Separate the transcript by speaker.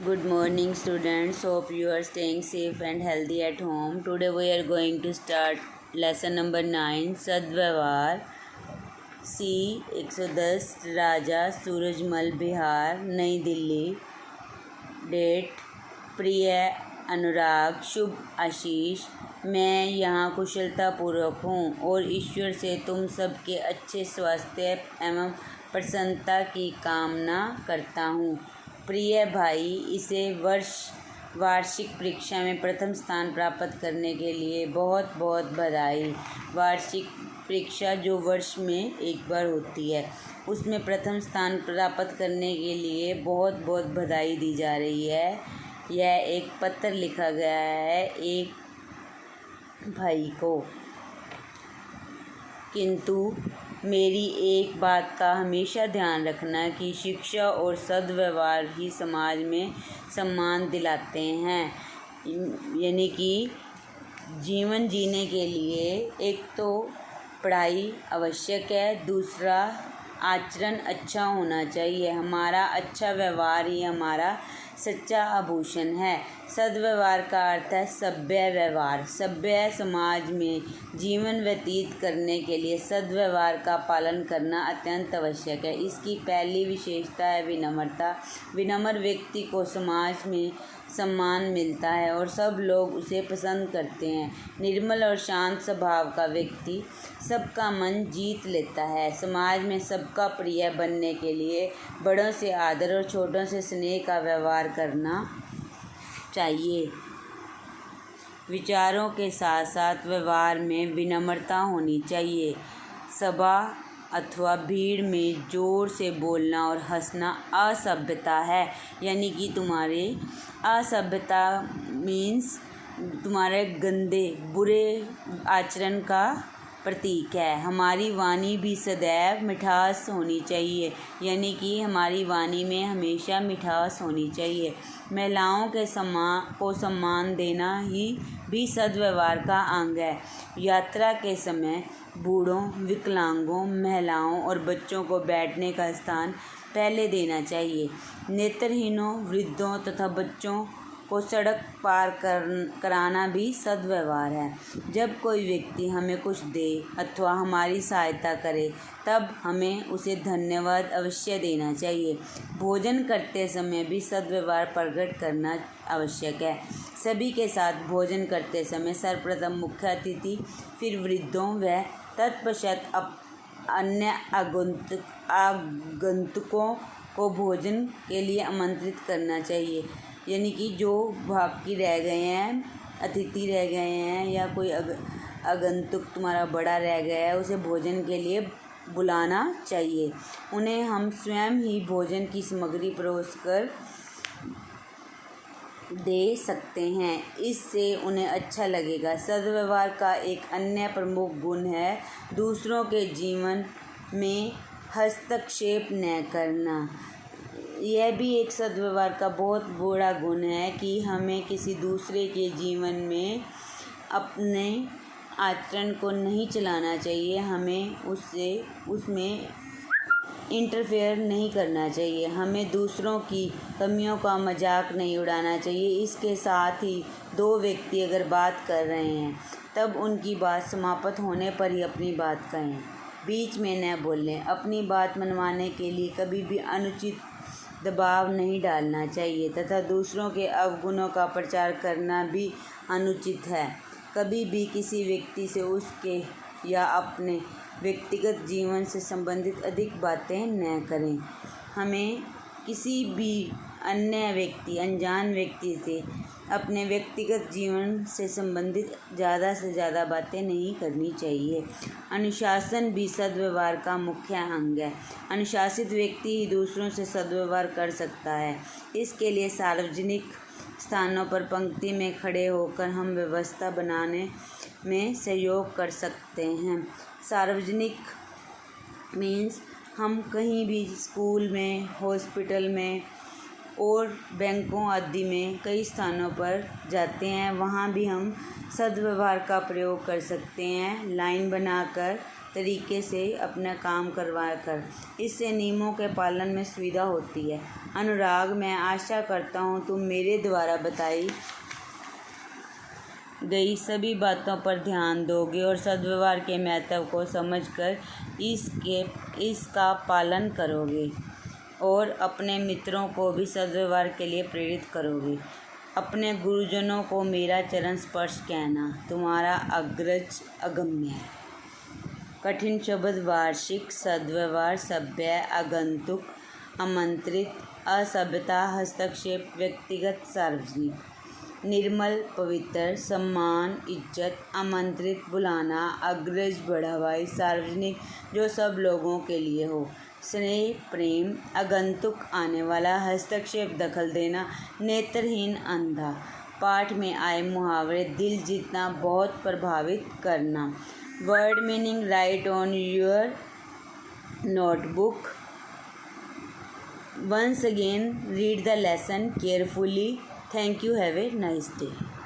Speaker 1: Good morning, students. Hope you are staying safe and healthy at home. Today we are going to start lesson number 9, सद्व्यवहार. C 110 राजा सूरजमल बिहार नई Delhi. Date प्रिय अनुराग शुभ आशीष. मैं यहाँ कुशलतापूर्वक हूँ और ईश्वर से तुम सबके अच्छे स्वास्थ्य एवं प्रसन्नता की कामना करता हूँ. प्रिय भाई, इसे वार्षिक परीक्षा में प्रथम स्थान प्राप्त करने के लिए बहुत बहुत बधाई. वार्षिक परीक्षा जो वर्ष में एक बार होती है, उसमें प्रथम स्थान प्राप्त करने के लिए बहुत बहुत बधाई दी जा रही है. यह एक पत्र लिखा गया है एक भाई को. किंतु मेरी एक बात का हमेशा ध्यान रखना कि शिक्षा और सद्व्यवहार ही समाज में सम्मान दिलाते हैं. यानी कि जीवन जीने के लिए एक तो पढ़ाई आवश्यक है, दूसरा आचरण अच्छा होना चाहिए. हमारा अच्छा व्यवहार ही हमारा सच्चा आभूषण है. सद्व्यवहार का अर्थ है सभ्य व्यवहार. सभ्य समाज में जीवन व्यतीत करने के लिए सद्व्यवहार का पालन करना अत्यंत आवश्यक है. इसकी पहली विशेषता है विनम्रता. विनम्र व्यक्ति को समाज में सम्मान मिलता है और सब लोग उसे पसंद करते हैं. निर्मल और शांत स्वभाव का व्यक्ति सबका मन जीत लेता है. समाज में सबका प्रिय बनने के लिए बड़ों से आदर और छोटों से स्नेह का व्यवहार करना चाहिए. विचारों के साथ साथ व्यवहार में विनम्रता होनी चाहिए. सभा अथवा भीड़ में जोर से बोलना और हंसना असभ्यता है. यानी कि तुम्हारे असभ्यता मीन्स तुम्हारे गंदे बुरे आचरण का प्रतीक है. हमारी वाणी भी सदैव मिठास होनी चाहिए. यानी कि हमारी वाणी में हमेशा मिठास होनी चाहिए. महिलाओं के को सम्मान देना ही भी सद्व्यवहार का अंग है. यात्रा के समय बूढ़ों, विकलांगों, महिलाओं और बच्चों को बैठने का स्थान पहले देना चाहिए. नेत्रहीनों, वृद्धों तथा बच्चों को सड़क पार कराना भी सद्व्यवहार है. जब कोई व्यक्ति हमें कुछ दे अथवा हमारी सहायता करे तब हमें उसे धन्यवाद अवश्य देना चाहिए. भोजन करते समय भी सद्व्यवहार प्रकट करना आवश्यक है. सभी के साथ भोजन करते समय सर्वप्रथम मुख्य अतिथि, फिर वृद्धों व तत्पश्चात अन्य आगंतुकों को भोजन के लिए आमंत्रित करना चाहिए. यानी कि जो बाकी रह गए हैं, अतिथि रह गए हैं या कोई आगंतुक तुम्हारा बड़ा रह गया है, उसे भोजन के लिए बुलाना चाहिए. उन्हें हम स्वयं ही भोजन की सामग्री परोस कर दे सकते हैं. इससे उन्हें अच्छा लगेगा. सद्व्यवहार का एक अन्य प्रमुख गुण है दूसरों के जीवन में हस्तक्षेप न करना. यह भी एक सद्व्यवहार का बहुत बड़ा गुण है कि हमें किसी दूसरे के जीवन में अपने आचरण को नहीं चलाना चाहिए. हमें उसमें इंटरफेयर नहीं करना चाहिए. हमें दूसरों की कमियों का मजाक नहीं उड़ाना चाहिए. इसके साथ ही दो व्यक्ति अगर बात कर रहे हैं तब उनकी बात समाप्त होने पर ही अपनी बात कहें. बीच में न बोलें. अपनी बात मनवाने के लिए कभी भी अनुचित दबाव नहीं डालना चाहिए तथा दूसरों के अवगुणों का प्रचार करना भी अनुचित है. कभी भी किसी व्यक्ति से उसके या अपने व्यक्तिगत जीवन से संबंधित अधिक बातें न करें. हमें किसी भी अनजान व्यक्ति से अपने व्यक्तिगत जीवन से संबंधित ज़्यादा से ज़्यादा बातें नहीं करनी चाहिए. अनुशासन भी सद्व्यवहार का मुख्य अंग है. अनुशासित व्यक्ति ही दूसरों से सद्व्यवहार कर सकता है. इसके लिए सार्वजनिक स्थानों पर पंक्ति में खड़े होकर हम व्यवस्था बनाने में सहयोग कर सकते हैं. सार्वजनिक मीन्स हम कहीं भी स्कूल में, हॉस्पिटल में और बैंकों आदि में कई स्थानों पर जाते हैं. वहाँ भी हम सद्व्यवहार का प्रयोग कर सकते हैं. लाइन बनाकर तरीके से अपना काम करवा कर। इससे नियमों के पालन में सुविधा होती है। अनुराग, मैं आशा करता हूँ तुम मेरे द्वारा बताई गई सभी बातों पर ध्यान दोगे और सद्व्यवहार के महत्व को समझकर इसका पालन करोगे और अपने मित्रों को भी सद्व्यवहार के लिए प्रेरित करोगे। अपने गुरुजनों को मेरा चरण स्पर्श कहना। तुम्हारा अग्रज अगम्य। कठिन शब्द वार्षिक, सद्व्यवहार, सभ्य, आगंतुक, आमंत्रित, असभ्यता, हस्तक्षेप, व्यक्तिगत, सार्वजनिक। निर्मल, पवित्र, सम्मान, इज्जत, आमंत्रित, बुलाना, अग्रज, बढ़ावाई, सार्वजनिक, जो सब लोगों के लिए हो। स्नेह, प्रेम, आगंतुक, आने वाला, हस्तक्षेप, दखल देना, नेत्रहीन, अंधा। पाठ में आए मुहावरे। दिल जीतना, बहुत प्रभावित करना। Word meaning, right on your notebook. Once again, read the lesson carefully. Thank you. Have a nice day.